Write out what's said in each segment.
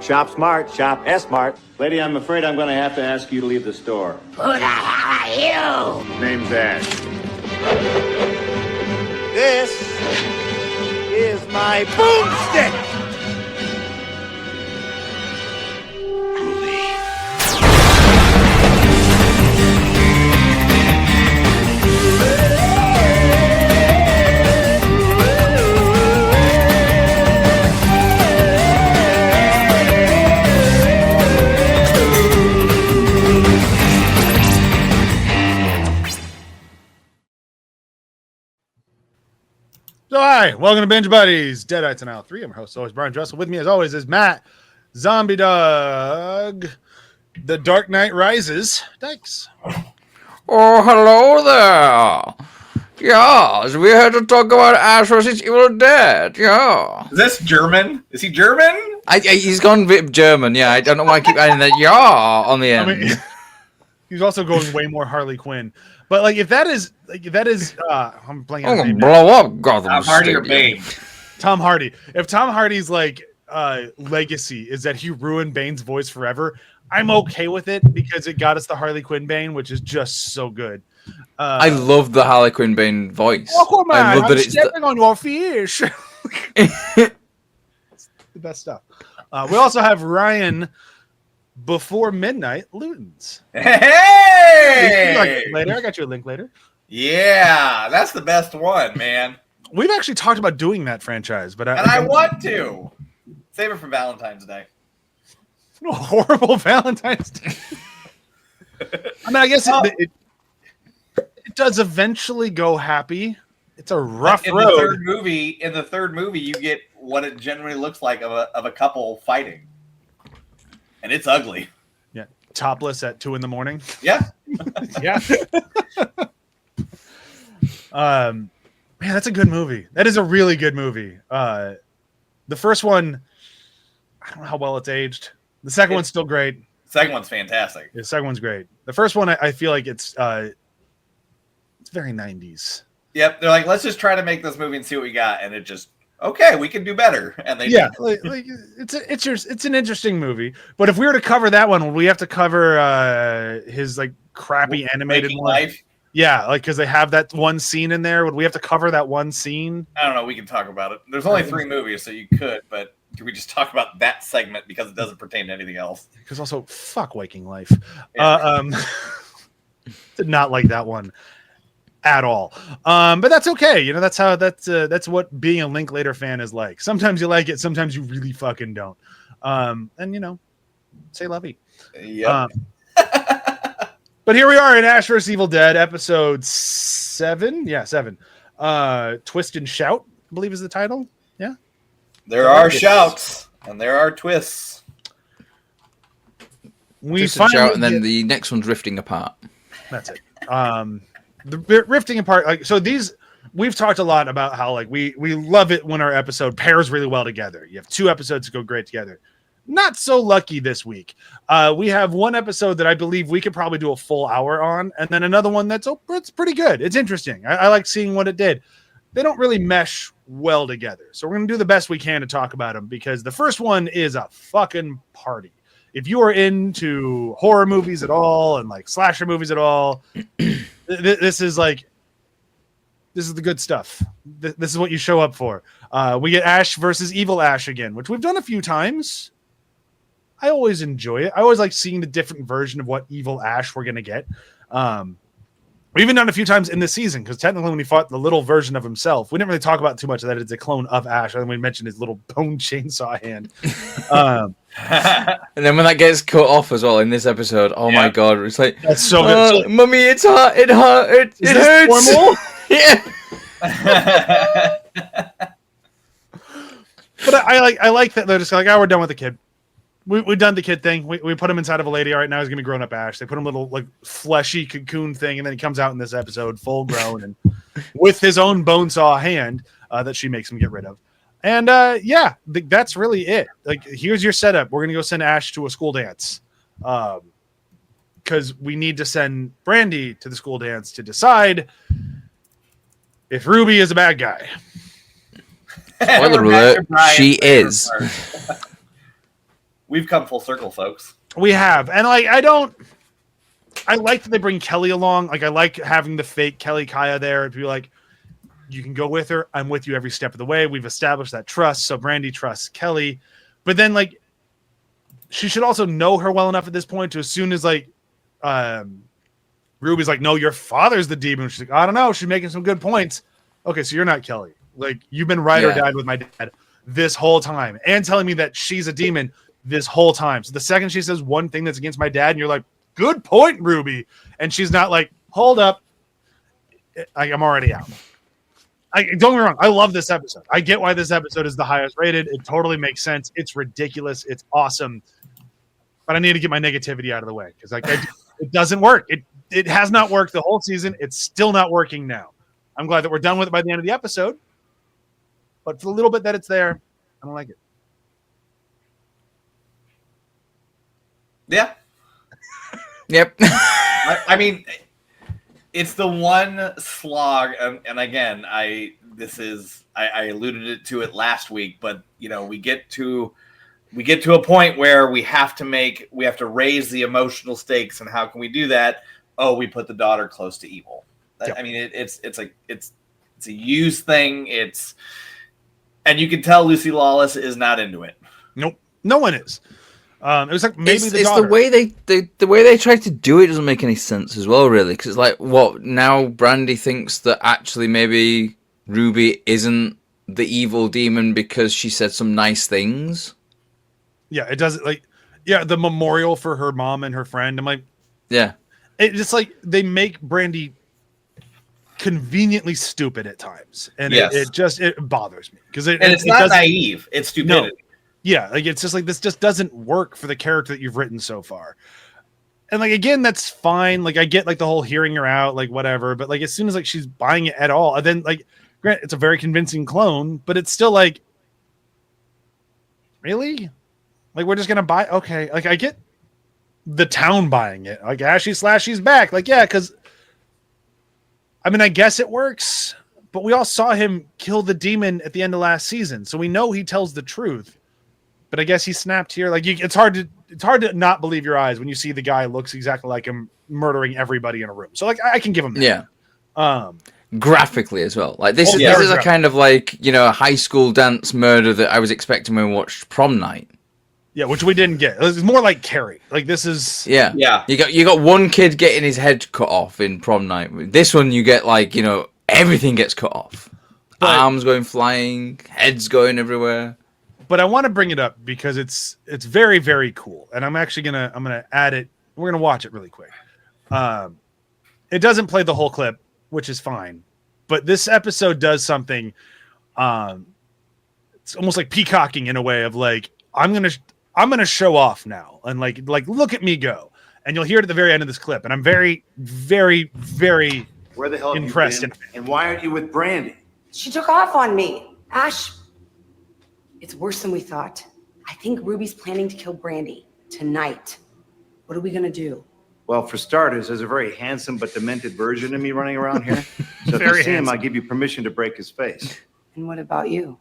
Shop smart, shop S-Mart. Lady, I'm afraid I'm going to have to ask you to leave the store. Who the hell are you? Name's Ash. This is my boomstick! So, hi, welcome to Binge Buddies, Deadites and Aisle 3. I'm your host, always Brian Dressel. With me, as always, is Matt, Zombie Dog, The Dark Knight Rises, Dykes. Oh, hello there. Yes, we had to talk about Ash vs. Evil Dead. Yeah. Is this German? Is he German? He's gone a bit German. Yeah, I don't know why I keep adding that "yeah" on the end. I mean, he's also going way more Harley Quinn. But like, if that is, I'm playing. I'm gonna blow up Gotham Tom Hardy or Stadium. Bane? Tom Hardy. If Tom Hardy's like legacy is that he ruined Bane's voice forever, I'm okay with it because it got us the Harley Quinn Bane, which is just so good. I love the Harley Quinn Bane voice. Oh, man, I love I'm that it's stepping on your fish. It's the best stuff. We also have Ryan before midnight Lutens. Hey! Later, I got you a link later. Yeah, that's the best one, man. We've actually talked about doing that franchise, but I want to. Save it for Valentine's Day. a horrible Valentine's Day. I mean, I guess it does eventually go happy. It's a rough in road. In the third movie, you get what it generally looks like of a couple fighting, and it's ugly. Yeah, topless at 2 a.m. Yeah, Yeah. Man, that's a good movie. That is a really good movie. The first one, I don't know how well it's aged. The second one's still great. second one's fantastic. The second one's great. The first one, I feel like it's very 90s. Yep, they're like, let's just try to make this movie and see what we got, and it just okay, we can do better. And they Yeah, like it's an interesting movie. But if we were to cover that one, would we have to cover his like crappy animated Waking one? Life. Yeah, like because they have that one scene in there. Would we have to cover that one scene? I don't know. We can talk about it. There's only 3 movies, so you could, but do we just talk about that segment because it doesn't pertain to anything else? Because also, fuck Waking Life. Yeah. Did not like that one at all. But that's okay. You know, that's what being a Linklater fan is like. Sometimes you like it, sometimes you really fucking don't. And you know, say lovey. Yep. But here we are in Ash vs. Evil Dead, episode 7. Yeah, 7. Twist and Shout, I believe is the title. Yeah. There are shouts and there are twists. We Twist and shout, and then get- the next one's rifting apart. That's it. The rifting apart, like, so these, we've talked a lot about how like we love it when our episode pairs really well together. You have 2 episodes that go great together. Not so lucky this week. We have one episode that I believe we could probably do a full hour on, and then another one it's pretty good. It's interesting. I like seeing what it did. They don't really mesh well together, so we're gonna do the best we can to talk about them because the first one is a fucking party. If you are into horror movies at all and like slasher movies at all, this is the good stuff. This is what you show up for. We get Ash versus Evil Ash again, which we've done a few times. I always enjoy it. I always like seeing the different version of what Evil Ash we're gonna get. We've even done a few times in this season because technically when he fought the little version of himself, we didn't really talk about too much of that. It's a clone of Ash. And we mentioned his little bone chainsaw hand. And then when that gets cut off as well in this episode, oh my god, it's like That's so good. Mummy, it's hurt. It hurts. Is this normal? Yeah. But I like that they're just like, oh, we're done with the kid. We've done the kid thing. We put him inside of a lady. All right, now he's gonna be grown up Ash. They put him a little like fleshy cocoon thing, and then he comes out in this episode full grown and with his own bone saw hand that she makes him get rid of. And yeah, that's really it. Like, here's your setup. We're gonna go send Ash to a school dance, because we need to send Brandy to the school dance to decide if Ruby is a bad guy. Spoiler alert, she is. we've come full circle, folks. We have, and like I like that they bring Kelly along. Like I like having the fake Kelly Kaya there to be like, you can go with her. I'm with you every step of the way. We've established that trust. So Brandy trusts Kelly, but then like she should also know her well enough at this point to as soon as like Ruby's like, no, your father's the demon. She's like, I don't know. She's making some good points. Okay, so you're not Kelly. Like you've been ride or died with my dad this whole time and telling me that she's a demon this whole time. So the second she says one thing that's against my dad and you're like, good point, Ruby. And she's not like, hold up. I'm already out. Don't get me wrong. I love this episode. I get why this episode is the highest rated. It totally makes sense. It's ridiculous. It's awesome. But I need to get my negativity out of the way because like it doesn't work. It has not worked the whole season. It's still not working now. I'm glad that we're done with it by the end of the episode. But for the little bit that it's there, I don't like it. Yeah. Yep. I mean, it's the one slog, and again, I alluded to it last week, but you know, we get to a point where we have to raise the emotional stakes, and how can we do that? Oh, we put the daughter close to evil. Yep. I mean, it's a used thing. And you can tell Lucy Lawless is not into it. Nope, no one is. It was like maybe it's daughter. the way they try to do it doesn't make any sense as well, really. Because it's like, what now? Brandy thinks that actually maybe Ruby isn't the evil demon because she said some nice things. Yeah, it doesn't the memorial for her mom and her friend. I'm like, yeah, it's just like they make Brandy conveniently stupid at times, and it bothers me because it's not naive. It's stupidity. No. Yeah, like it's just like this just doesn't work for the character that you've written so far. And like again, that's fine. Like I get like the whole hearing her out, like whatever, but like as soon as like she's buying it at all, and then like Grant, it's a very convincing clone, but it's still like, really? Like we're just gonna buy okay, like I get the town buying it. Like Ashy/Slashy's back. Like, yeah, because I mean I guess it works, but we all saw him kill the demon at the end of last season, so we know he tells the truth. But I guess he snapped here. Like it's hard to not believe your eyes when you see the guy looks exactly like him murdering everybody in a room. So like I can give him that. Yeah. Graphically as well. Like this is a kind of like, you know, a high school dance murder that I was expecting when we watched Prom Night. Yeah, which we didn't get. It's more like Carrie. Like this is Yeah. You got one kid getting his head cut off in Prom Night. This one you get like, you know, everything gets cut off. Arms going flying, heads going everywhere. But I want to bring it up because it's very, very cool. And I'm actually gonna add it. We're gonna watch it really quick. It doesn't play the whole clip, which is fine. But this episode does something. It's almost like peacocking in a way of like, I'm gonna show off now and like look at me go. And you'll hear it at the very end of this clip. And I'm very, very, very Where the hell have impressed. you been? And why aren't you with Brandy? She took off on me. Ash, it's worse than we thought. I think Ruby's planning to kill Brandy tonight. What are we gonna do? Well, for starters, there's a very handsome but demented version of me running around here. So if Very you see him, handsome. I'll give you permission to break his face. And what about you?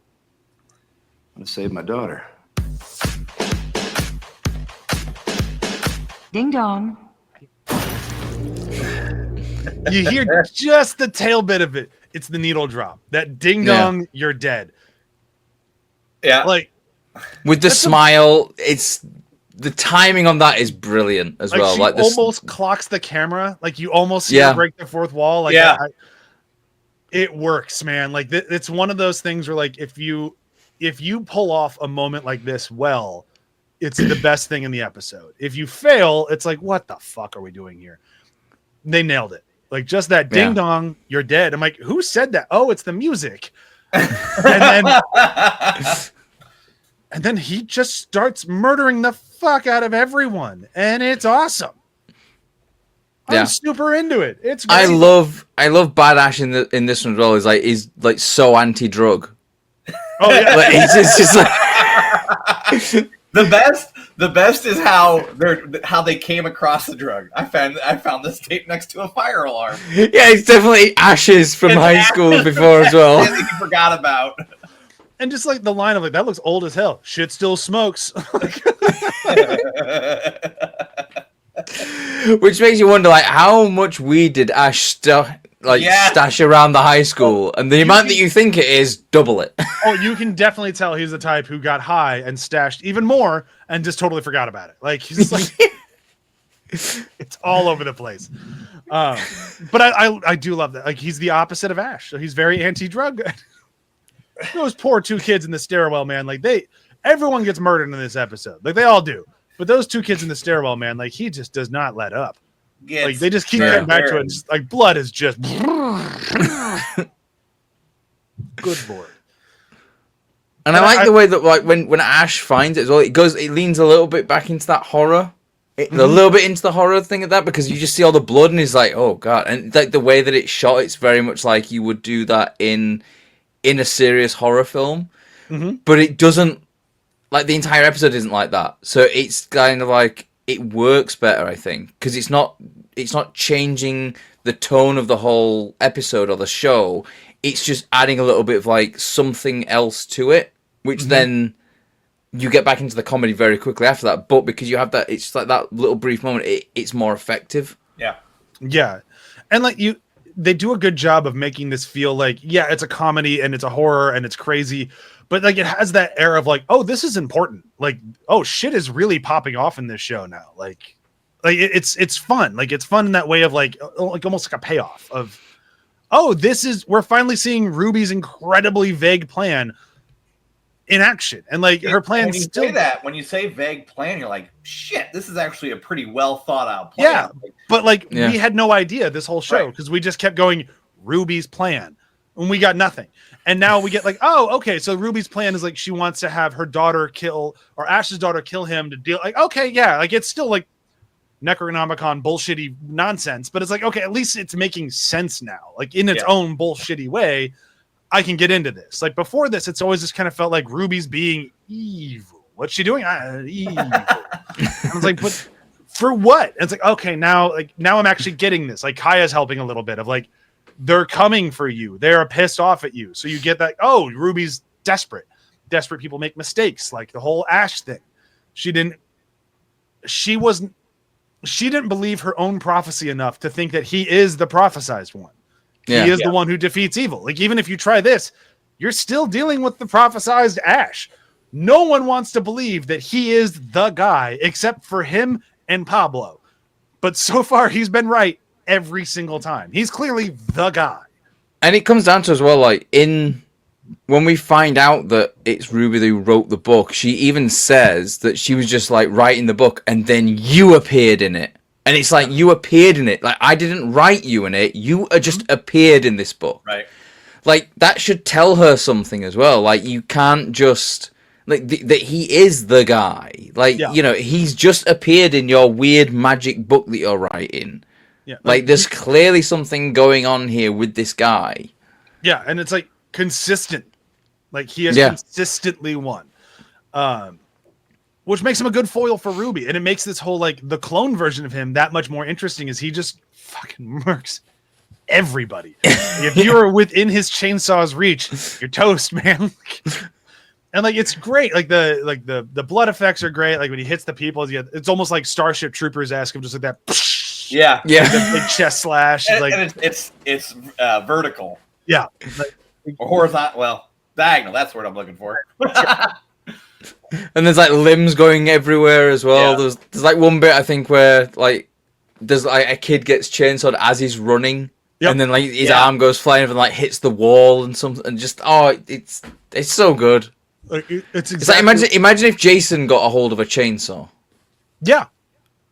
I'm gonna save my daughter. Ding dong. You hear just the tail bit of it. It's the needle drop. That ding dong, you're dead. Yeah. Like with the smile, it's the timing on that is brilliant as well. She Like this, almost clocks the camera. Like you almost see her break the fourth wall. Like it works, man. Like it's one of those things where like if you pull off a moment like this well, it's the best thing in the episode. If you fail, it's like, what the fuck are we doing here? They nailed it. Like just that ding dong, you're dead. I'm like, who said that? Oh, it's the music. And then he just starts murdering the fuck out of everyone, and it's awesome. I'm super into it. It's great. I love Bad Ash in this one as well. He's like so anti-drug. Oh yeah, like, it's just like the best is how they came across the drug. I found this tape next to a fire alarm. Yeah, it's definitely Ashes from high school before as well. He forgot about. And just like the line of like, that looks old as hell. Shit still smokes. Which makes you wonder, like, how much weed did Ash stash around the high school, and the amount that you think it is, double it. Oh, you can definitely tell he's the type who got high and stashed even more and just totally forgot about it. Like he's like, it's all over the place. But I do love that. Like he's the opposite of Ash. So he's very anti-drug. Those poor two kids in the stairwell, man. Like everyone gets murdered in this episode. Like they all do. But those two kids in the stairwell, man, like he just does not let up. Like they just keep getting back to it. Just, like blood is just good Lord. And I like the way that like when Ash finds it as well, it leans a little bit back into that horror. A little bit into the horror thing of that, because you just see all the blood and he's like, oh god. And like the way that it's shot, it's very much like you would do that in a serious horror film. But it doesn't, like the entire episode isn't like that. So it's kind of like it works better, I think, because it's not changing the tone of the whole episode or the show. It's just adding a little bit of like something else to it, which then you get back into the comedy very quickly after that. But because you have that, it's like that little brief moment, it's more effective. Yeah. And like they do a good job of making this feel like, yeah, it's a comedy and it's a horror and it's crazy, but like it has that air of like, oh, this is important. Like, oh, shit is really popping off in this show now. Like it's fun. Like it's fun in that way of like almost like a payoff of, oh, we're finally seeing Ruby's incredibly vague plan in action. And like her plan when you say vague plan, you're like, shit, this is actually a pretty well thought out plan. Yeah. But like we had no idea this whole show because we just kept going Ruby's plan and we got nothing. And now we get like, oh, okay. So Ruby's plan is like, she wants to have her daughter Ash's daughter kill him to deal. Like, okay. Yeah. Like it's still like Necronomicon bullshitty nonsense, but it's like, okay, at least it's making sense now. Like in its own bullshitty way, I can get into this. Like before this, it's always just kind of felt like Ruby's being evil. What's she doing? Evil. I was like, but for what? And it's like, okay, now I'm actually getting this. Like Kaya's helping a little bit of like, they're coming for you. They're pissed off at you. So you get that. Oh, Ruby's desperate. Desperate people make mistakes. Like the whole Ash thing. She didn't believe her own prophecy enough to think that he is the prophesized one. Yeah. He is the one who defeats evil. Like, even if you try this, you're still dealing with the prophesized Ash. No one wants to believe that he is the guy except for him and Pablo. But so far, he's been right every single time. He's clearly the guy. And it comes down to as well, like, when we find out that it's Ruby who wrote the book, she even says that she was just, like, writing the book and then you appeared in it. And it's like, you appeared in it. Like, I didn't write you in it. You just appeared in this book. Right. Like, that should tell her something as well. Like, you can't just... Like, that he is the guy. Like, you know, he's just appeared in your weird magic book that you're writing. Yeah. Like, there's clearly something going on here with this guy. Yeah, and it's, like, consistent. Like, he has consistently won. Which makes him a good foil for Ruby. And it makes this whole, like, the clone version of him that much more interesting as he just fucking murks everybody. If you are within his chainsaw's reach, you're toast, man. And, like, it's great. Like, the blood effects are great. Like, when he hits the people, it's almost like Starship Troopers-esque of just like that. Yeah. Like the big chest slash. And, like, and it's vertical. Yeah. Like, or horizontal. Well, diagonal. That's what I'm looking for. And there's like limbs going everywhere as well. Yeah. There's like one bit I think where like there's like a kid gets chainsawed as he's running, and then like his arm goes flying and like hits the wall and something, and just it's so good. It's like imagine if Jason got a hold of a chainsaw. Yeah,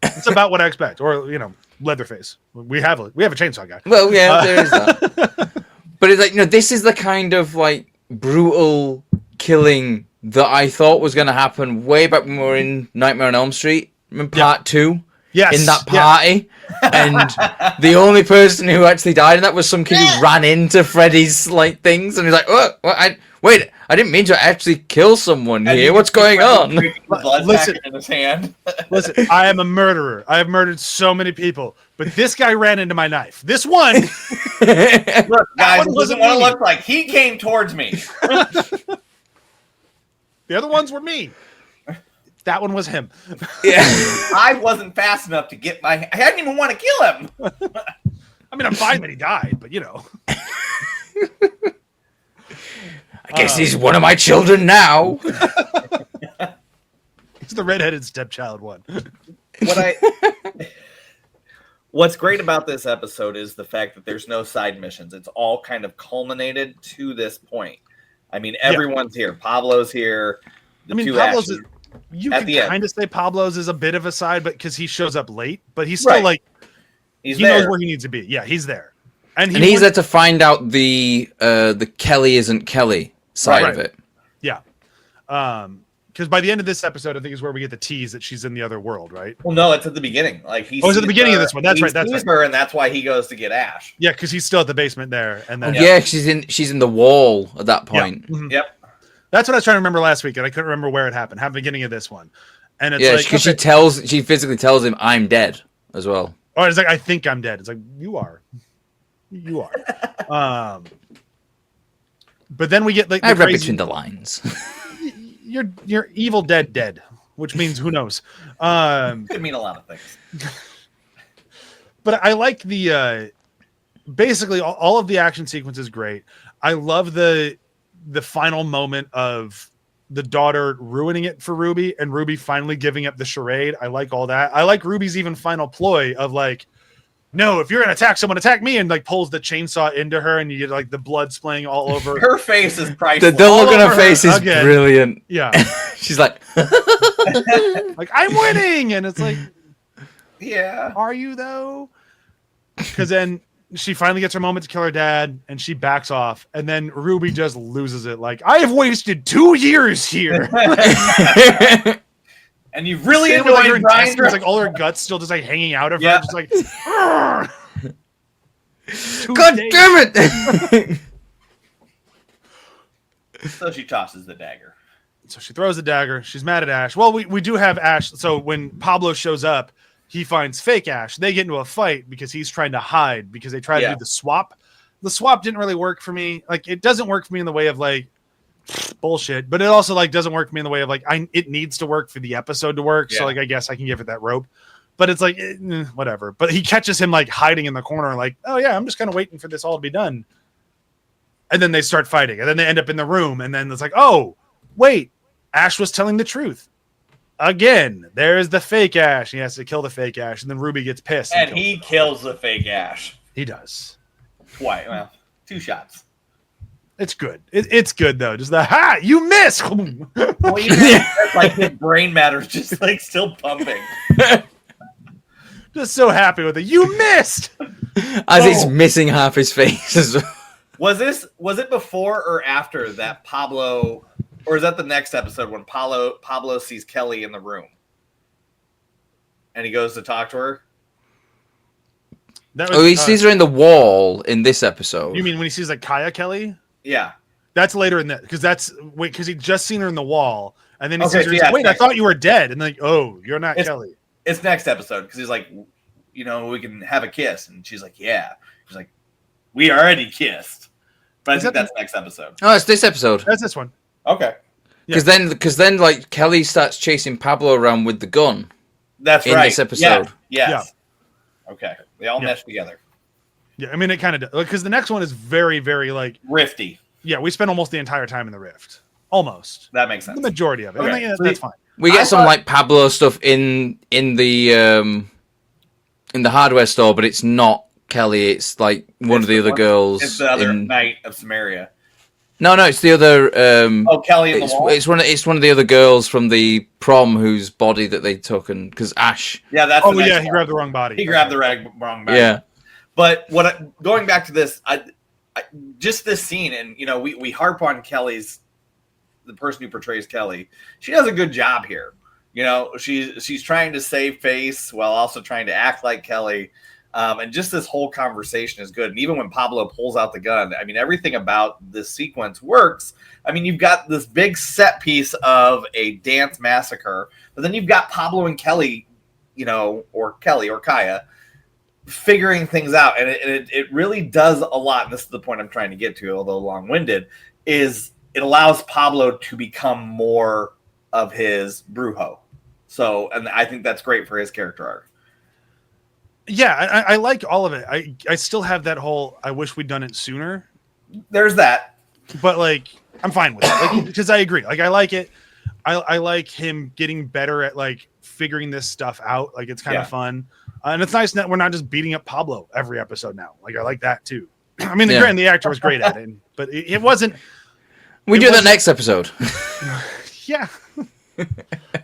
it's about what I expect, or you know, Leatherface. We have a chainsaw guy. Well, yeah, there is that. But it's like, you know, this is the kind of like brutal killing that I thought was going to happen way back when we were in Nightmare on Elm Street, in part 2. Yes, in that party, and the only person who actually died in that was some kid who ran into Freddy's like things, and he's like, "Oh, wait, I didn't mean to actually kill someone here. What's going on?" Listen, in his hand. Listen, I am a murderer. I have murdered so many people, but this guy ran into my knife. This one, look, guys, this is what it looked like. He came towards me. The other ones were me. That one was him. Yeah. I wasn't fast enough to get I didn't even want to kill him. I mean, I'm fine that he died, but you know. I guess he's one of my children now. He's the redheaded stepchild one. What's great about this episode is the fact that there's no side missions. It's all kind of culminated to this point. I mean, everyone's here. Pablo's here. Pablo's you at can the end. kind of say Pablo's is a bit of a side, but because he shows up late, but he's still like He's he there. knows where he needs to be. Yeah, he's there, and And he's there to find out the Kelly isn't Kelly side of it. Yeah, because by the end of this episode, I think is where we get the tease that she's in the other world, right? Well, no, it's at the beginning. Like he. It's at the beginning of this one. That's right. That's sees right. her, and that's why he goes to get Ash. Yeah, because he's still at the basement there, and then Yeah, she's in the wall at that point. Mhm. Yep. That's what I was trying to remember last week, and I couldn't remember where it happened. Happened at the beginning of this one, and it's Yeah, like because she physically tells him, "I'm dead" as well. or it's like I think I'm dead. It's like you are. But then we get like I read crazy, between the lines. you're evil dead, which means who knows. Could mean a lot of things. But I like the basically all of the action sequence is great. I love the final moment of the daughter ruining it for Ruby and Ruby finally giving up the charade. I like all that. I like Ruby's even final ploy of like, no, if you're gonna attack someone, attack me, and like pulls the chainsaw into her, and you get like the blood splaying all over. Her face is The priceless. look on over her face is again. brilliant. Yeah, She's like, like I'm winning, and it's like, Yeah. are you though? Because then she finally gets her moment to kill her dad, and she backs off, and then Ruby just loses it. Like, I have wasted 2 years here. And you've really Same with, like, her enjoyed Brian. intestines, like all her guts still just like hanging out of her, Yeah. just like. "Argh." 2 God days. damn it! So she tosses the dagger. So she throws the dagger. She's mad at Ash. Well, we do have Ash. So when Pablo shows up, he finds fake Ash. They get into a fight because he's trying to hide because they try to do the swap. The swap didn't really work for me. Like, it doesn't work for me in the way of like bullshit, but it also like doesn't work for me in the way of like it needs to work for the episode to work. So like I guess I can give it that rope. But it's like whatever. But he catches him like hiding in the corner, like, oh yeah, I'm just kind of waiting for this all to be done. And then they start fighting, and then they end up in the room, and then it's like, oh wait, Ash was telling the truth. Again, there's the fake Ash. He has to kill the fake Ash, and then Ruby gets pissed. And he kills the fake Ash. He does. Twice. Well, 2 shots. It's good. It's good though. Just the you miss. Well, even like his brain matter's just like still pumping. Just so happy with it. You missed. As he's missing half his face as well. Was it before or after that Pablo, or is that the next episode when Pablo sees Kelly in the room and he goes to talk to her? That was, Oh, he sees her in the wall in this episode. You mean when he sees like Kaya Kelly? Yeah. That's later in that because he just seen her in the wall, and then he Okay, sees her. He's so like, wait, I thought you were dead, and then like, oh, you're not Kelly. It's next episode because he's like, we can have a kiss, and she's like, yeah. She's like, we already kissed, but I think that's next episode. Oh, it's this episode. That's this one. Okay, Because then, like Kelly starts chasing Pablo around with the gun. that's In right. this episode. Yeah. Yes. Okay, they all mesh together. Yeah, I mean it kind of because the next one is very, very like Rifty. yeah. We spent almost the entire time in the rift, almost That makes sense. the majority of it. Okay. I think that's fine. We get I some thought- like Pablo stuff in the hardware store, but it's not Kelly. It's like one of the other girls. It's the other in... Knight of Samaria. No, it's the other. Kelly in the wall. It's one of the other girls from the prom whose body that they took, and because Ash. Yeah, that's. Oh the next yeah, he one. grabbed the wrong body. He grabbed the wrong body. Yeah. But going back to this, just this scene, and we harp on the person who portrays Kelly. She does a good job here. She's trying to save face while also trying to act like Kelly. And just this whole conversation is good. And even when Pablo pulls out the gun, I mean, everything about this sequence works. I mean, you've got this big set piece of a dance massacre, but then you've got Pablo and Kelly, or Kelly or Kaya, figuring things out. And it really does a lot. And this is the point I'm trying to get to, although long-winded, is it allows Pablo to become more of his Brujo. So, and I think that's great for his character arc. Yeah, I like all of it. I still have that whole I wish we'd done it sooner, There's that. but like I'm fine with it. Like, because I agree. Like I like it. I like him getting better at like figuring this stuff out. Like it's kind of fun. And it's nice that we're not just beating up Pablo every episode now. Like I like that too. I mean, the actor was great at it, but it wasn't. We do that next episode. Yeah.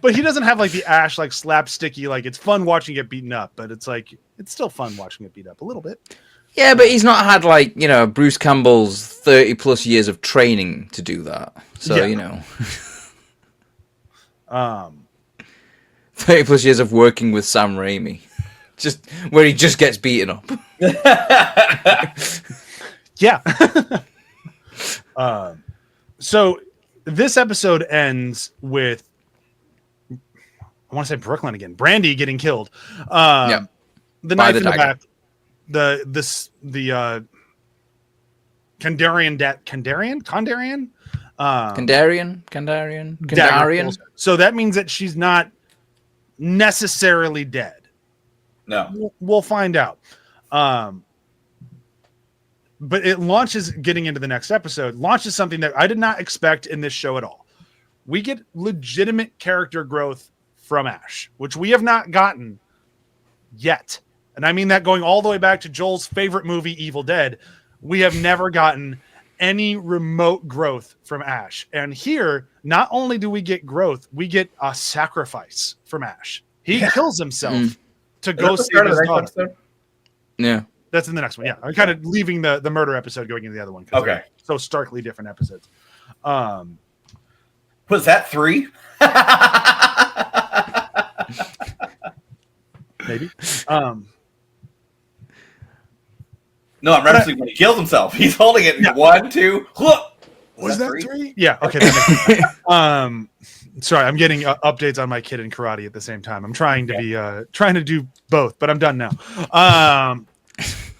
But he doesn't have like the Ash like slapsticky, like it's fun watching it get beaten up, but it's like it's still fun watching it beat up a little bit. Yeah, but he's not had like, Bruce Campbell's 30 plus years of training to do that. So, 30 plus years of working with Sam Raimi. Just where he just gets beaten up. Yeah. So this episode ends with, I want to say Brooklyn again. Brandy getting killed. The knife in the back. The Kandarian. So that means that she's not necessarily dead. No. We'll find out. But it launches, getting into the next episode, launches something that I did not expect in this show at all. We get legitimate character growth from Ash, which we have not gotten yet. And I mean that going all the way back to Joel's favorite movie, Evil Dead. We have never gotten any remote growth from Ash. And here, not only do we get growth, we get a sacrifice from Ash. He kills himself to go save his daughter. Yeah. That's in the next one. Yeah. I'm kind of leaving the murder episode going into the other one. Okay. So starkly different episodes. Was that 3? Maybe. No, I'm referencing when he kills himself. He's holding it in 1, 2. Was that 3? Yeah. Okay. Sorry, I'm getting updates on my kid in karate at the same time. I'm trying to be trying to do both, but I'm done now.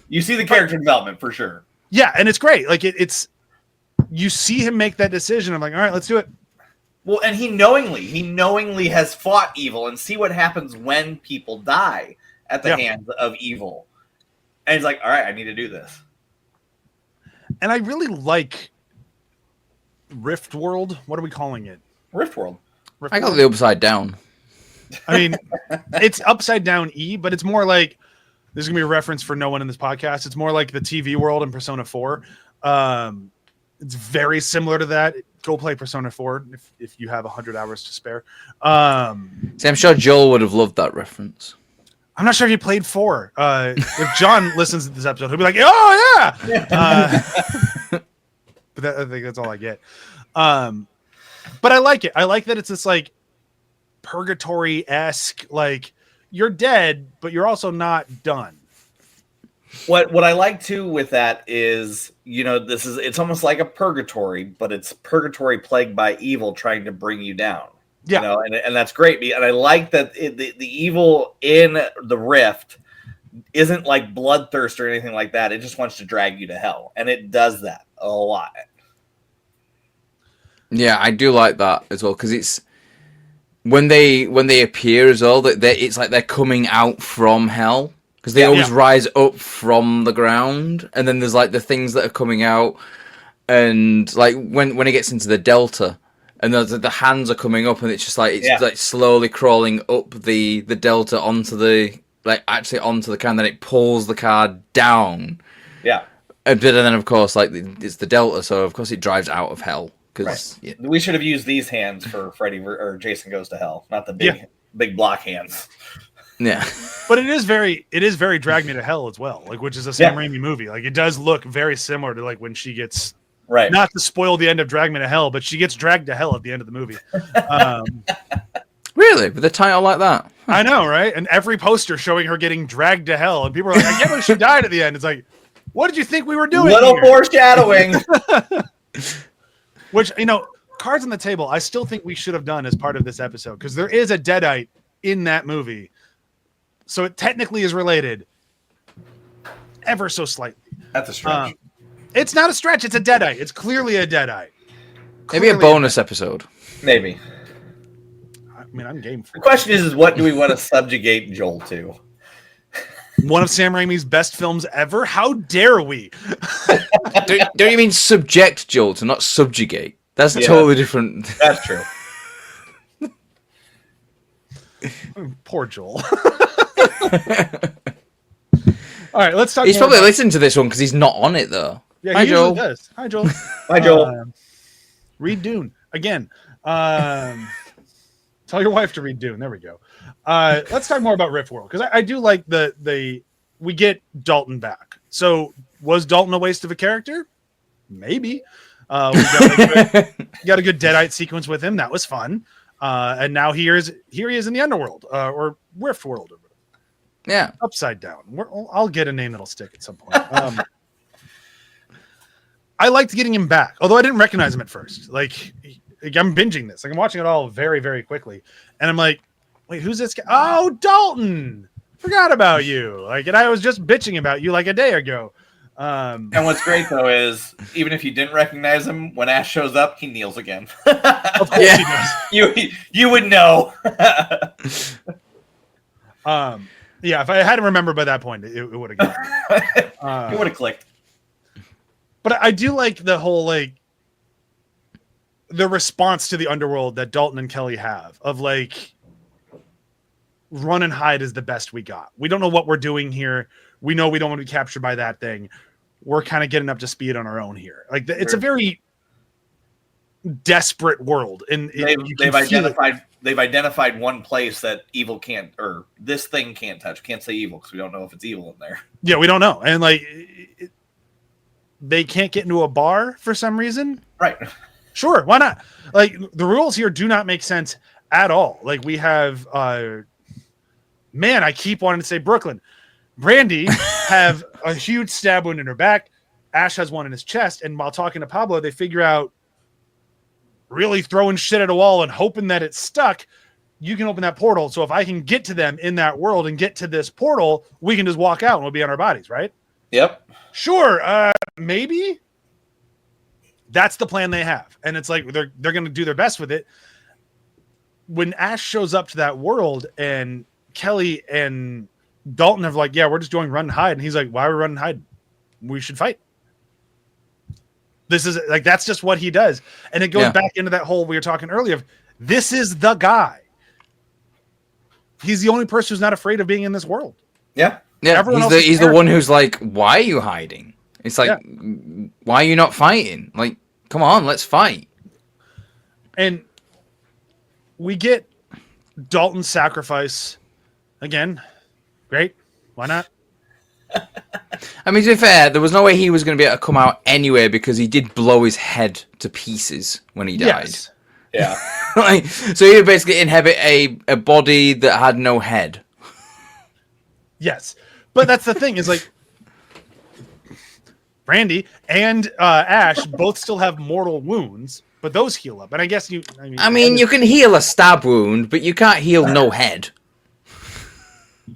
You see the character development for sure. Yeah, and it's great. Like it's you see him make that decision. I'm like, all right, let's do it. Well, and he knowingly has fought evil, and see what happens when people die at the hands of evil. And he's like, all right, I need to do this. And I really like Rift World. What are we calling it? Rift World. I got the upside down. I mean, it's upside down E, but it's more like, this is going to be a reference for no one in this podcast. It's more like the TV world in Persona 4. It's very similar to that. Go play Persona 4 if you have 100 hours to spare. See, I'm sure Joel would have loved that reference. I'm not sure if you played 4. If John listens to this episode, he'll be like, oh, yeah! But I think that's all I get. But I like it. I like that it's this like purgatory-esque, like you're dead, but you're also not done. What I like too with that is, it's almost like a purgatory, but it's purgatory plagued by evil trying to bring you down. Yeah. And that's great. And I like that the evil in the Rift isn't like bloodthirst or anything like that. It just wants to drag you to hell. And it does that a lot. Yeah, I do like that as well, because it's when they appear as well, that it's like they're coming out from hell, because they always rise up from the ground, and then there's like the things that are coming out, and like when it gets into the Delta, and the hands are coming up, and it's just like like slowly crawling up the Delta onto the car, and then it pulls the car down. Yeah, but then of course it's the Delta, so of course it drives out of hell. Because we should have used these hands for Freddy or Jason Goes to Hell, not the big block hands. Yeah, but it is very Drag Me to Hell as well, like, which is a Sam Raimi movie. Like it does look very similar to like when she gets not to spoil the end of Drag Me to Hell, but she gets dragged to hell at the end of the movie. Really, with a title like that? I know, right? And every poster showing her getting dragged to hell, and people are like, "I can't believe she died at the end." It's like, what did you think we were doing? Little foreshadowing. Which, cards on the table, I still think we should have done as part of this episode, because there is a Deadite in that movie. So it technically is related ever so slightly. That's a stretch. It's not a stretch. It's a Deadite. It's clearly a Deadite. Maybe a clearly- bonus episode. Maybe. I mean, I'm game for The question is what do we want to subjugate Joel to? one of Sam Raimi's best films ever. How dare we? Don't you mean subject Joel to, not subjugate? That's Yeah. totally different. That's true. Poor Joel. All right, let's talk. He's more probably about- listening to this one because he's not on it though. Yeah, Hi, he usually Joel. does. Hi, Joel. Hi, Joel. Read Dune again. Tell your wife to read Dune. There we go. Let's talk more about Rift World because I do like the we get Dalton back. So was Dalton a waste of a character? Maybe. We got a good Deadite sequence with him. That was fun. And now here he is in the underworld or Rift World. Yeah. Upside down. I'll get a name that'll stick at some point. I liked getting him back, although I didn't recognize him at first. Like I'm binging this. Like I'm watching it all very, very quickly. And I'm like, wait, who's this guy? Oh, Dalton. Forgot about you. Like, and I was just bitching about you like a day ago. And what's great though is even if you didn't recognize him, when Ash shows up, he kneels again. Of course he does. You would know. Yeah, if I hadn't remembered by that point, it would have gone. You would have clicked. But I do like the whole like the response to the underworld that Dalton and Kelly have of like run and hide is the best we got. We don't know what we're doing here. We know we don't want to be captured by that thing. We're kind of getting up to speed on our own here. Like it's a very desperate world, and they've identified one place that evil can't, or this thing can't touch. Can't say evil because we don't know if it's evil in there. Yeah, we don't know, and like they can't get into a bar for some reason. Right. Sure, why not? Like the rules here do not make sense at all. Like we have, man, I keep wanting to say Brooklyn. Brandy have a huge stab wound in her back. Ash has one in his chest, and while talking to Pablo, they figure out really throwing shit at a wall and hoping that it's stuck. You can open that portal. So if I can get to them in that world and get to this portal, we can just walk out and we'll be on our bodies, right? Yep. Sure, maybe. That's the plan they have, and it's like they're going to do their best with it. When Ash shows up to that world, and Kelly and Dalton have like, yeah, we're just doing run and hide, and he's like, why are we running and hide? We should fight. This is like that's just what he does, and it goes back into that whole we were talking earlier of this is the guy. He's the only person who's not afraid of being in this world. Yeah. Yeah, Everyone else he's is the one who's like, why are you hiding? It's like, why are you not fighting? Like, come on, let's fight. And we get Dalton's sacrifice again. Great. Why not? I mean, to be fair, there was no way he was going to be able to come out anyway because he did blow his head to pieces when he died. Yes. Yeah. Like, so he would basically inhabit a body that had no head. Yes. But that's the thing is like Brandy and Ash both still have mortal wounds, but those heal up. And I guess you can heal a stab wound, but you can't heal no head.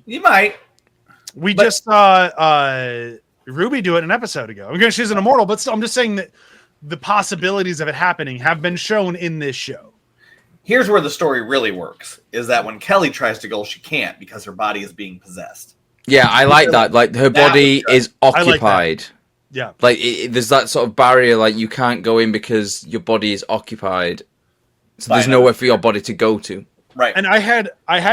You might. We just saw Ruby do it an episode ago. Again, she's an immortal, but still, I'm just saying that the possibilities of it happening have been shown in this show. Here's where the story really works: is that when Kelly tries to go, she can't because her body is being possessed. Yeah, I like that. Like her body is occupied. Yeah, like there's that sort of barrier. Like you can't go in because your body is occupied. So there's nowhere for your body to go to. Right. And I had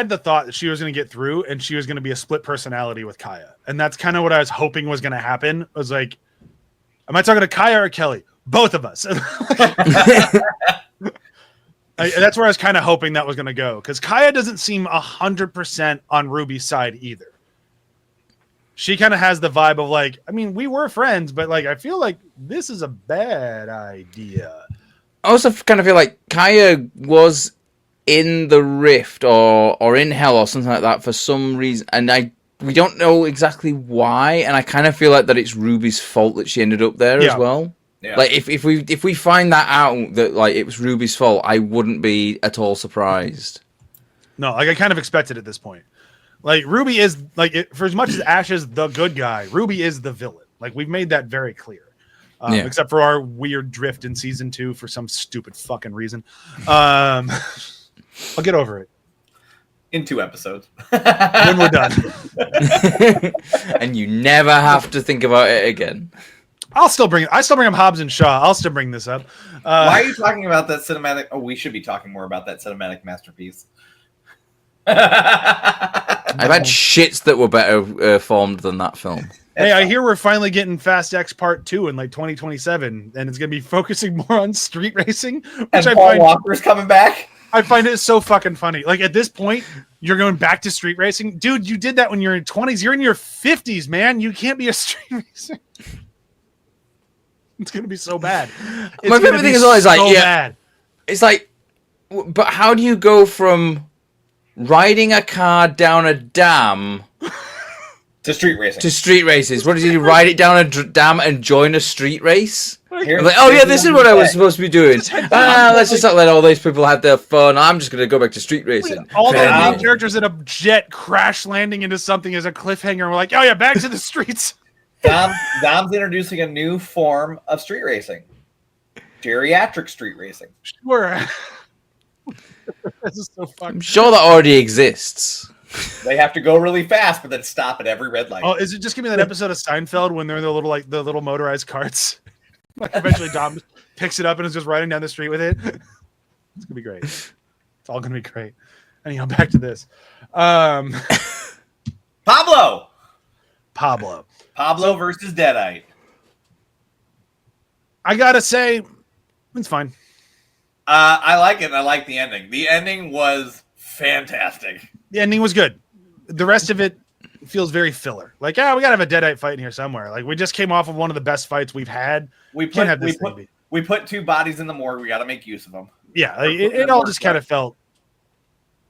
the thought that she was going to get through and she was going to be a split personality with Kaya. And that's kind of what I was hoping was going to happen. I was like, am I talking to Kaya or Kelly? Both of us. That's where I was kind of hoping that was going to go. Because Kaya doesn't seem 100% on Ruby's side either. She kind of has the vibe of like, I mean, we were friends, but like, I feel like this is a bad idea. I also kind of feel like Kaya was in the Rift or in Hell or something like that for some reason, and we don't know exactly why, and I kind of feel like that it's Ruby's fault that she ended up there as well. Yeah. Like if we find that out that like it was Ruby's fault, I wouldn't be at all surprised. No, like I kind of expected at this point. Like Ruby is like for as much as Ash is the good guy, Ruby is the villain. Like we've made that very clear. Yeah. except for our weird drift in season 2 for some stupid fucking reason. I'll get over it In 2 episodes. when we're done. And you never have to think about it again. I still bring up Hobbs and Shaw. I'll still bring this up. Why are you talking about that cinematic? Oh, we should be talking more about that cinematic masterpiece. I've had shits that were better formed than that film. Hey, I hear we're finally getting Fast X Part 2 in like 2027, and it's going to be focusing more on street racing, which And I Paul find, Walker's coming back. I find it so fucking funny. Like at this point, you're going back to street racing. Dude, you did that when you're in 20s. You're in your 50s, man. You can't be a street racer. It's going to be so bad. It's My favorite thing is always like, yeah, bad. it's like, but how do you go from riding a car down a dam To street racing. to street races? What did you ride it down a dam and join a street race? Here's- I'm like, oh yeah, here's this is I'm what I gonna was say. supposed to be doing. Let's just not let all these people have their fun. I'm just gonna go back to street racing. All the Bam. main characters in a jet crash landing into something as a cliffhanger. And we're like, oh yeah, back to the streets. Dom's introducing a new form of street racing. Geriatric street racing. Sure. This is so I'm fucking. sure that already exists. They have to go really fast, but then stop at every red light. Oh, is it just gonna be that episode of Seinfeld when they're in the little motorized carts? Like eventually Dom picks it up and is just riding down the street with it. It's gonna be great. It's all gonna be great. Anyhow, back to this. Pablo Pablo. versus Deadite. I gotta say, it's fine. I like it. And I like the ending. The ending was fantastic. The ending was good. The rest of it feels very filler. Like, we gotta have a Deadite fight in here somewhere. Like, we just came off of one of the best fights we've had. We Can't have put this thing be. we put 2 bodies in the morgue. We got to make use of them. Yeah, like, it all just kind of felt.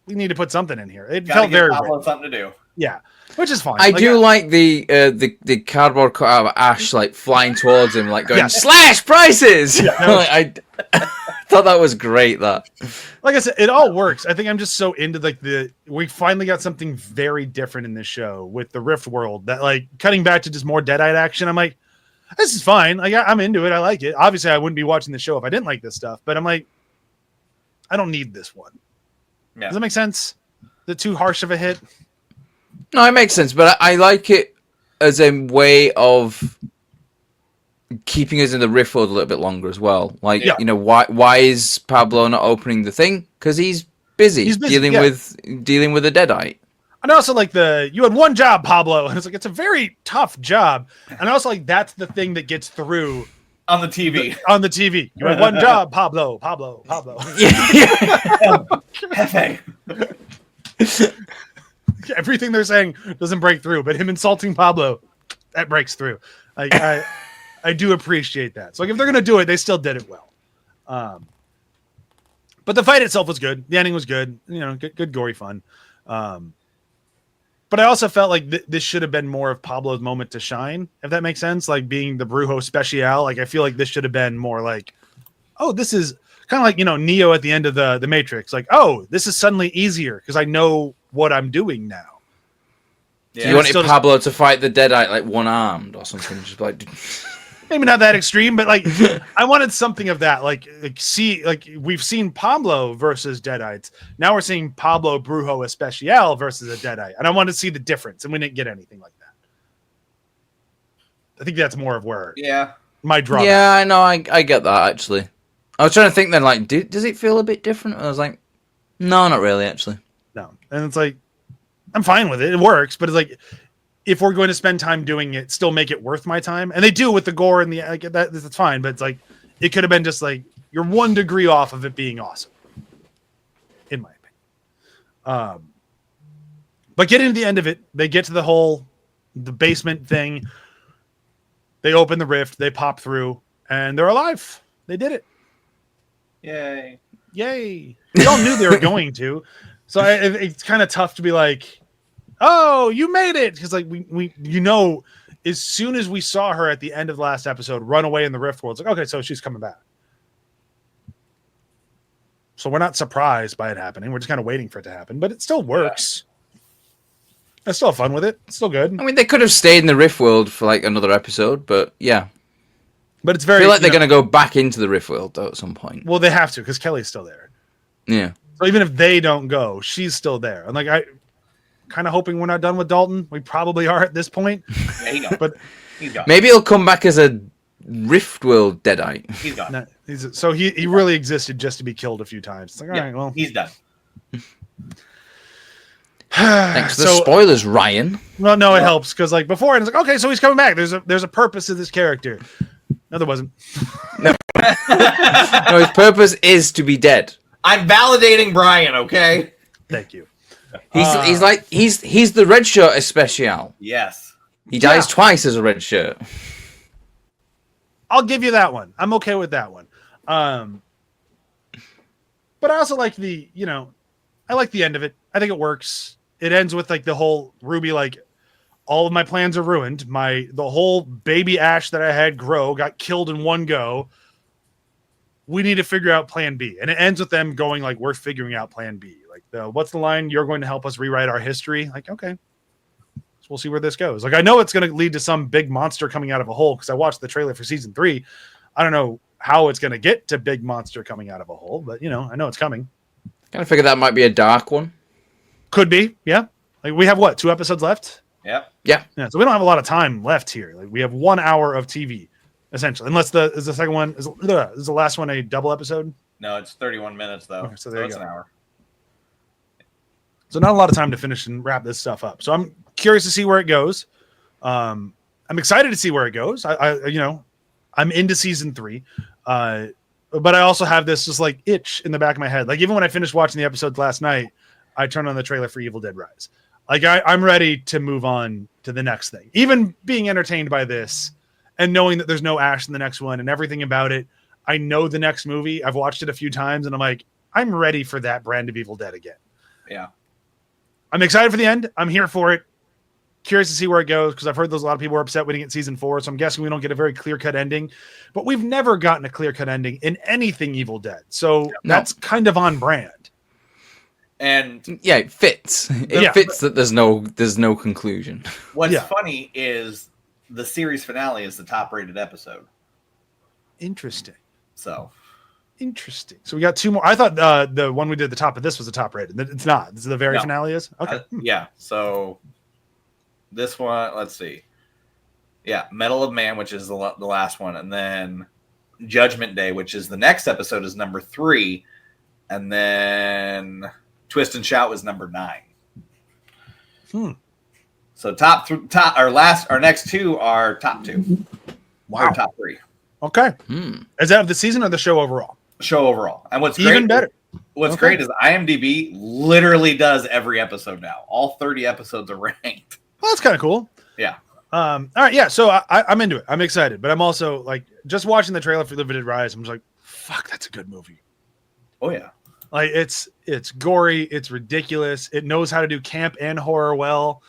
We need to put something in here. It Got to felt give very Pablo weird. something to do. Yeah, which is fine. I do like the cardboard cutout of Ash like flying towards him, like going Yeah. slash prices. Yeah, that was- I thought that was great. That Like I said, it all works. I think I'm just so into like we finally got something very different in this show with the Rift world that like cutting back to just more Deadite action. I'm like, this is fine. Like I'm into it. I like it. Obviously, I wouldn't be watching the show if I didn't like this stuff. But I'm like, I don't need this one. Yeah. Does that make sense? The too harsh of a hit. no, it makes sense, but I like it as a way of keeping us in the Rift world a little bit longer as well. Like, Yeah. you know, why is Pablo not opening the thing? Because he's busy, He's busy, dealing yeah. with a Deadite. And I also like you had one job, Pablo. And it's like, it's a very tough job. And I also like, that's the thing that gets through On the TV. on the TV. You had one job, Pablo. Yeah. Everything they're saying doesn't break through, but him insulting Pablo, that breaks through. I do appreciate that. So like, if they're gonna do it, they still did it well. But the fight itself was good. The ending was good. You know, good gory fun. But I also felt like this should have been more of Pablo's moment to shine, if that makes sense. Like being the Brujo Special. Like I feel like this should have been more like, oh, this is kind of like, you know, Neo at the end of the Matrix. Like, oh, this is suddenly easier because I know what I'm doing now. Yeah. You wanted still just- Pablo to fight the Deadite like one-armed or something, just like Maybe not that extreme, but like I wanted something of that. Like we've seen Pablo versus Deadites. Now we're seeing Pablo Brujo Especial versus a Deadite, and I wanted to see the difference, and we didn't get anything like that. I think that's more of where Yeah. my draw. yeah, I know, I get that actually. I was trying to think then, like, does it feel a bit different? And I was like, no, not really, actually. No, and it's like I'm fine with it. It works, but it's like if we're going to spend time doing it, still make it worth my time. And they do with the gore and the like, that's fine. But it's like it could have been just like you're 1 degree off of it being awesome, in my opinion. But getting to the end of it, they get to the basement thing. They open the rift, they pop through, and they're alive. They did it. Yay. Yay. We all knew they were going to. So it's kind of tough to be like, oh, you made it. Because like we you know, as soon as we saw her at the end of the last episode run away in the Rift World, it's like, okay, so she's coming back. So we're not surprised by it happening. We're just kind of waiting for it to happen. But it still works. I still have fun with it. It's still good. I mean, they could have stayed in the Rift world for like another episode, but yeah. But it's I very. feel like they're going to go back into the Rift world though at some point. Well, they have to because Kelly's still there. Yeah. So even if they don't go, she's still there. And like I kind of hoping we're not done with Dalton. We probably are at this point. Yeah, he gone. But He's gone. Maybe he'll come back as a Rift world Deadite. He's gone. no, so he really existed just to be killed a few times. It's like, all Yeah, right, well. he's done. Thanks for the spoilers, Ryan. Well, no, it helps because like before, it's like, okay, so he's coming back. There's a purpose to this character. No, there wasn't. No, his purpose is to be dead. I'm validating Brian, okay? Thank you. He's like he's the red shirt especial. Yes. He dies twice as a red shirt. I'll give you that one. I'm okay with that one. But I also like I like the end of it. I think it works. It ends with like the whole Ruby, like all of my plans are ruined. The whole baby Ash that I had grow got killed in one go. We need to figure out plan B. And it ends with them going like, we're figuring out plan B. Like what's the line? You're going to help us rewrite our history. Like, okay. So we'll see where this goes. Like, I know it's going to lead to some big monster coming out of a hole because I watched the trailer for season 3. I don't know how it's going to get to big monster coming out of a hole, but I know it's coming. Kind of figure that might be a dark one. Could be, yeah. Like we have 2 episodes left? Yep. Yeah. Yeah, so we don't have a lot of time left here. Like we have 1 hour of TV, essentially. Unless the second one is the last one a double episode? No, it's 31 minutes though. Okay, so there you it's go. an hour. So not a lot of time to finish and wrap this stuff up. So I'm curious to see where it goes. I'm excited to see where it goes. I'm into season 3. But I also have this just like itch in the back of my head. Like even when I finished watching the episodes last night, I turned on the trailer for Evil Dead Rise. Like I'm ready to move on to the next thing. Even being entertained by this and knowing that there's no Ash in the next one and everything about it. I know the next movie. I've watched it a few times and I'm like, I'm ready for that brand of Evil Dead again. Yeah. I'm excited for the end. I'm here for it. Curious to see where it goes because I've heard there's a lot of people are upset we didn't get season 4. So I'm guessing we don't get a very clear-cut ending. But we've never gotten a clear-cut ending in anything Evil Dead. So that's kind of on brand. And yeah, it fits. It fits that there's no conclusion. What's funny is the series finale is the top-rated episode. Interesting. So interesting. So we got 2 more. I thought the one we did at the top of this was the top rated. It's not. This is the very finale is? Okay. Yeah. So this one, let's see. Yeah, Medal of Man, which is the last one, and then Judgment Day, which is the next episode, is number 3, and then Twist and Shout was number 9. So our next 2 are top 2. Wow. Or top 3. Okay. Is that of the season or the show overall? Show overall. And what's even better. What's great is IMDb literally does every episode now. All 30 episodes are ranked. Well, that's kind of cool. Yeah. All right. Yeah. So I'm into it. I'm excited, but I'm also like just watching the trailer for Evil Dead Rise. I'm just like, fuck, that's a good movie. Oh yeah. Like it's gory. It's ridiculous. It knows how to do camp and horror well.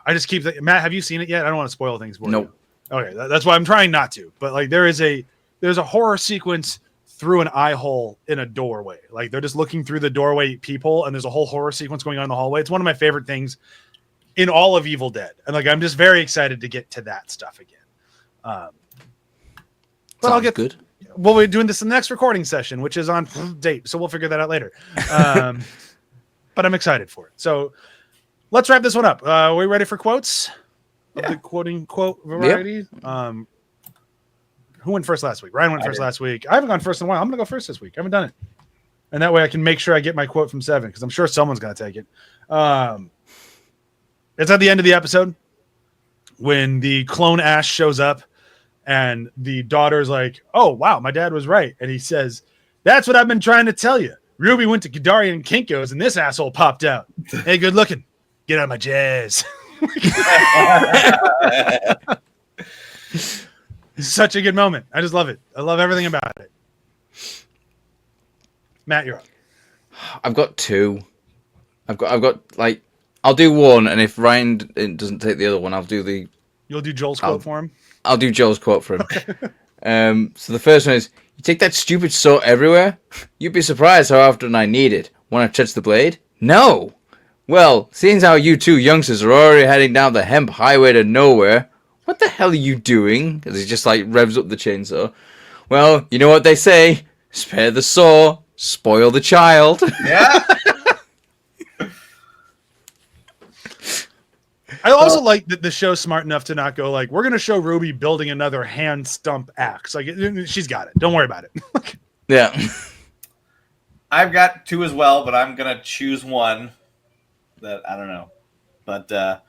I just keep thinking, Matt, have you seen it yet? I don't want to spoil things for you. Okay. That's why I'm trying not to, but like there's a horror sequence through an eye hole in a doorway. Like they're just looking through the doorway people and there's a whole horror sequence going on in the hallway. It's one of my favorite things in all of Evil Dead. And like, I'm just very excited to get to that stuff again. But I'll get good. Well, we're doing this in the next recording session, which is on date. So we'll figure that out later. But I'm excited for it. So let's wrap this one up. Are we ready for quotes? Of the quoting quote variety? Yep. Who went first last week? Ryan went first last week. I haven't gone first in a while. I'm going to go first this week. I haven't done it. And that way I can make sure I get my quote from 7 because I'm sure someone's going to take it. It's at the end of the episode when the clone Ash shows up and the daughter's like, oh, wow, my dad was right. And he says, that's what I've been trying to tell you. Ruby went to Kidari and Kinko's and this asshole popped out. Hey, good looking. Get out of my jazz. Such a good moment. I just love it. I love everything about it. Matt, you're up. I've got 2. I've got like I'll do one, and if Ryan doesn't take the other one, You'll do Joel's quote for him. I'll do Joel's quote for him. So the first one is: "You take that stupid saw everywhere. You'd be surprised how often I need it. Want to touch the blade? No. Well, seeing how you 2 youngsters are already heading down the hemp highway to nowhere, what the hell are you doing? As he just like revs up the chainsaw. Well, you know what they say: spare the saw, spoil the child. Yeah. I also like that the show's smart enough to not go like, we're going to show Ruby building another hand stump axe. Like, she's got it. Don't worry about it. Yeah. I've got 2 as well, but I'm gonna choose one that I don't know. But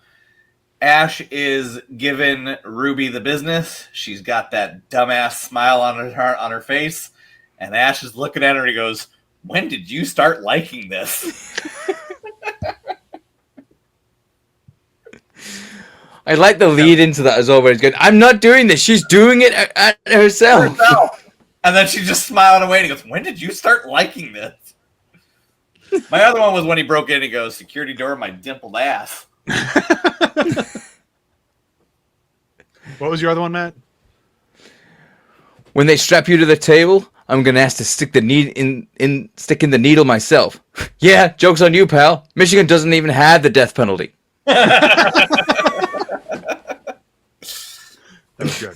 Ash is giving Ruby the business. She's got that dumbass smile on her face, and Ash is looking at her and he goes, "When did you start liking this?" I like the lead into that as well, where it's good. I'm not doing this. She's doing it at herself. And then she just smiled away and he goes, "When did you start liking this?" My other one was when he broke in and he goes, "Security door, my dimpled ass." What was your other one, Matt? When they strap you to the table, I'm gonna ask to stick in the needle myself. Yeah, joke's on you, pal. Michigan doesn't even have the death penalty. That was good.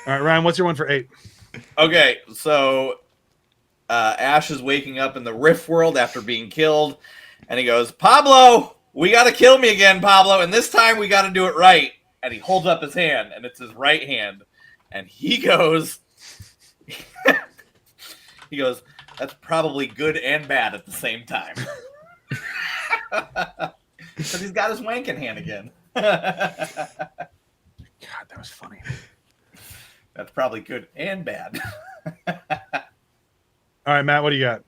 All right, Ryan, what's your one for 8? Okay, so Ash is waking up in the Rift world after being killed, and he goes, "Pablo, we got to kill me again, Pablo, and this time we got to do it right." And he holds up his hand, and it's his right hand, and he goes, "That's probably good and bad at the same time." Because he's got his wanking hand again. God, that was funny. That's probably good and bad. All right, Matt, what do you got?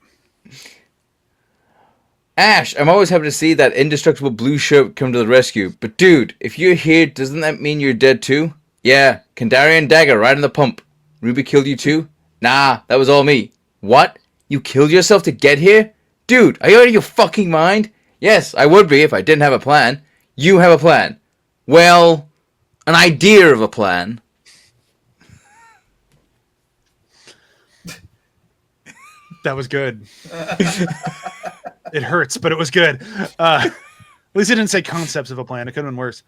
Ash, I'm always happy to see that indestructible blue shirt come to the rescue. But dude, if you're here, doesn't that mean you're dead too? Yeah, Kandarian dagger right in the pump. Ruby killed you too? Nah, that was all me. What? You killed yourself to get here? Dude, are you out of your fucking mind? Yes, I would be if I didn't have a plan. You have a plan. Well, an idea of a plan. That was good. It hurts, but it was good. At least it didn't say concepts of a plan. It could have been worse.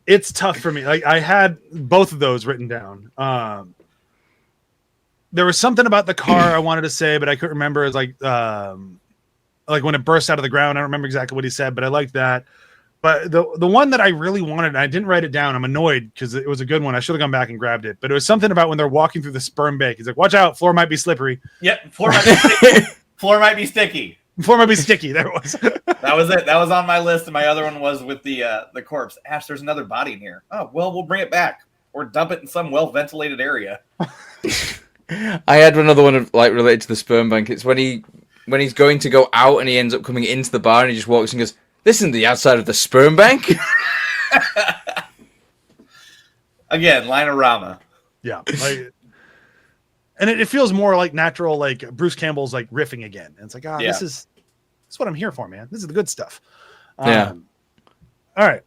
It's tough for me. Like I had both of those written down. There was something about the car I wanted to say, but I couldn't remember. It's like when it burst out of the ground. I don't remember exactly what he said, but I liked that. But the one that I really wanted, and I didn't write it down. I'm annoyed because it was a good one. I should have gone back and grabbed it. But it was something about when they're walking through the sperm bank. He's like, "Watch out, floor might be slippery." Yep, floor might be sticky. Floor might be sticky. Floor might be sticky. There it was. That was it. That was on my list, and my other one was with the corpse. Ash, there's another body in here. Oh, well, we'll bring it back or dump it in some well-ventilated area. I had another one like related to the sperm bank. It's when he's going to go out and he ends up coming into the bar and he just walks and goes, "This isn't the outside of the sperm bank." Again, Line-O-Rama. Yeah. And it feels more like natural, like Bruce Campbell's like riffing again. And it's like, this is what I'm here for, man. This is the good stuff. Yeah. All right.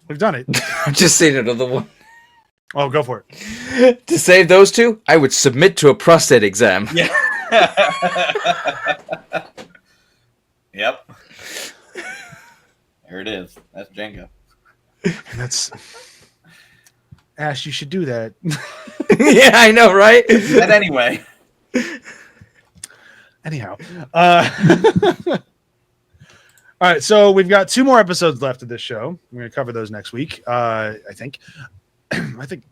We've done it. I've just seen another one. Oh, go for it. To save those two, I would submit to a prostate exam. Yeah. Yep. There it is. That's Jenga. That's Ash, you should do that. Yeah, I know, right? But anyway. Anyhow. All right, so we've got 2 more episodes left of this show. We're going to cover those next week, I think. I think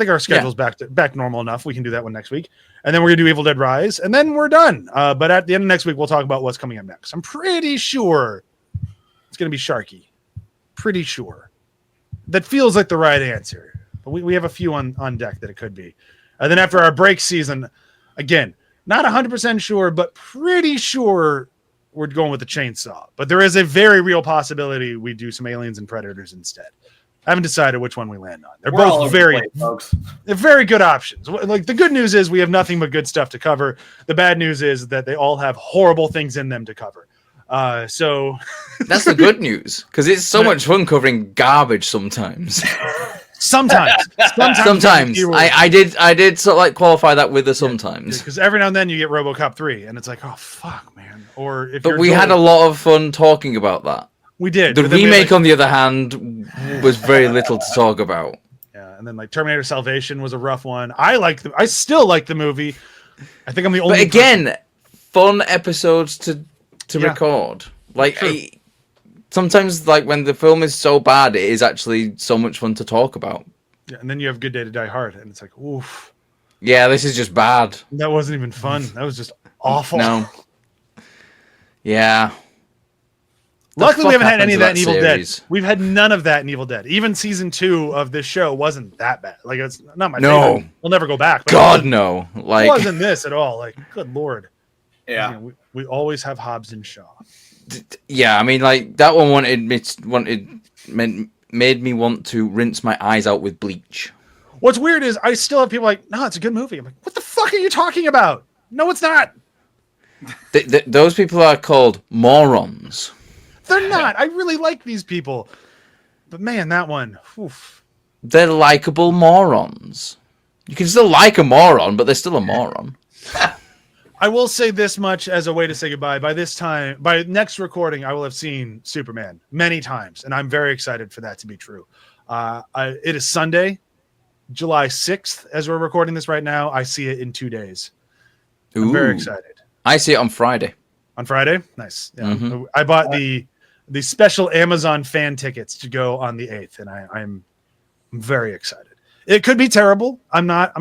our schedule's back normal enough. We can do that one next week. And then we're going to do Evil Dead Rise, and then we're done. But at the end of next week, we'll talk about what's coming up next. I'm pretty sure it's going to be Sharky. Pretty sure. That feels like the right answer. But we have a few on deck that it could be. And then after our break season, again, not 100% sure, but pretty sure we're going with the chainsaw. But there is a very real possibility we do some Aliens and Predators instead. I haven't decided which one we land on. They're both they're very good options. Like the good news is we have nothing but good stuff to cover. The bad news is that they all have horrible things in them to cover. So that's the good news, because it's so much fun covering garbage sometimes. Sometimes. I did sort of like qualify that with the sometimes. Because every now and then you get RoboCop 3, and it's like, oh fuck, man. Or if but we had a lot of fun talking about that. We did. The but then we had, remake, on the other hand, was very little to talk about. yeah, and then like Terminator Salvation was a rough one. I still like the movie. I think I'm the only. But again, fun episodes to Yeah. record. Like True. sometimes, like when the film is so bad, it is actually so much fun to talk about. Yeah, and then you have Good Day to Die Hard, and it's like, oof, Yeah, this is just bad. that wasn't even fun. That was just awful. No. Yeah. Luckily, we fuck haven't had any of happened that to in Evil that Dead. series? We've had none of that in Evil Dead. Even season 2 of this show wasn't that bad. Like, it's not my No. favorite. We'll never go back. But God, no. it Like, wasn't this at all. Like, good lord. Yeah. You know, we always have Hobbs and Shaw. yeah, I mean, like that one made me want to rinse my eyes out with bleach. What's weird is I still have people like, no, it's a good movie. I'm like, what the fuck are you talking about? No, it's not. Those people are called morons. They're not. I really like these people. But man, that one. Oof. They're likable morons. You can still like a moron, but they're still a moron. I will say this much as a way to say goodbye. By next recording, I will have seen Superman many times, and I'm very excited for that to be true. It is Sunday, July 6th, as we're recording this right now. I see it in 2 days. I'm very Ooh. excited. I see it on Friday. On Friday? Nice. Yeah. Mhm. I bought the special Amazon fan tickets to go on the 8th, and I'm very excited. It could be terrible. I'm not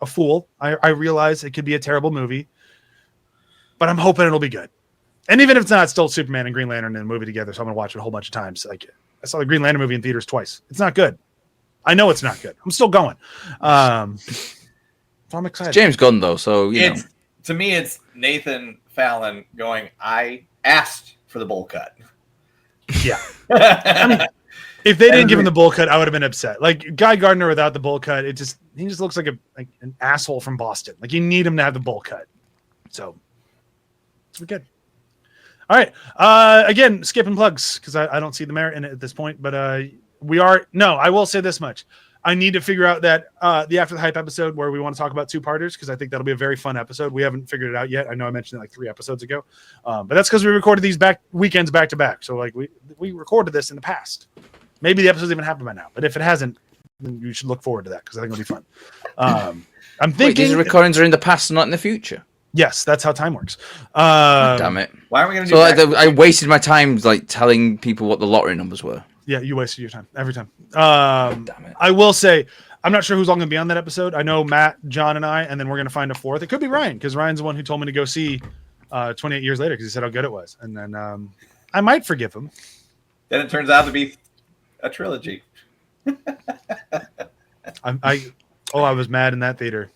a fool. I realize it could be a terrible movie, but I'm hoping it'll be good. And even if it's not, it's still Superman and Green Lantern in a movie together, so I'm gonna watch it a whole bunch of times. Like, I saw the Green Lantern movie in theaters twice. It's not good. I know it's not good. I'm still going. So I'm excited. James Gunn, though, so you know. To me, it's Nathan Fallon going, I asked for the bowl cut. Yeah. I mean, if they didn't give him the bowl cut, I would have been upset. Like Guy Gardner without the bowl cut, he just looks like an asshole from Boston. Like, you need him to have the bowl cut. So we're good. All right. Again, skipping plugs because I don't see the merit in it at this point. But I will say this much. I need to figure out that the After the Hype episode where we want to talk about two-parters, because I think that'll be a very fun episode. We haven't figured it out yet. I know I mentioned it like 3 episodes ago, but that's because we recorded these weekends back to back. So like we recorded this in the past. Maybe the episode's even happened by now, but if it hasn't, then you should look forward to that because I think it'll be fun. I'm Wait, thinking these recordings are in the past, not in the future. yes, that's how time works. Damn it! Why are we going to So do I wasted my time like telling people what the lottery numbers were. Yeah, you wasted your time every time. Damn it! I will say, I'm not sure who's all going to be on that episode. I know Matt, John, and I, and then we're going to find a fourth. It could be Ryan, because Ryan's the one who told me to go see 28 Years Later, because he said how good it was. And then I might forgive him. Then it turns out to be a trilogy. I was mad in that theater.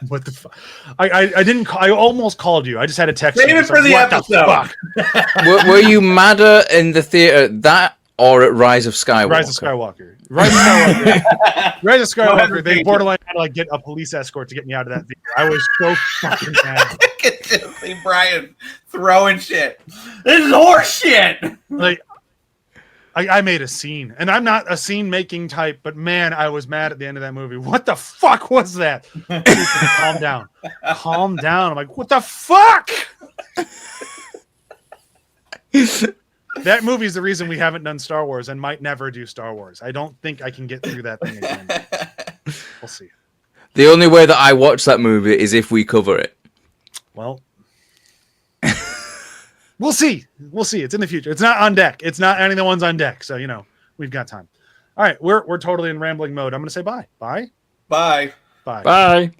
What the fuck? I didn't. I almost called you. I just had a text. Save you. it It's for the what episode. fuck? were you madder in the theater that or at Rise of Skywalker? Rise of Skywalker. Rise of Skywalker. Rise of Skywalker. They borderline had to like get a police escort to get me out of that theater. I was so fucking mad. I can just see Brian throwing shit. This is horse shit. Like, I made a scene, and I'm not a scene making type, but man, I was mad at the end of that movie. What the fuck was that? Calm down. Calm down. I'm like, what the fuck? That movie is the reason we haven't done Star Wars and might never do Star Wars. I don't think I can get through that thing again. We'll see. The only way that I watch that movie is if we cover it. Well, we'll see. We'll see. It's in the future. It's not on deck. It's not any of the ones on deck. So, we've got time. All right. We're totally in rambling mode. I'm going to say bye. Bye. Bye. Bye. Bye.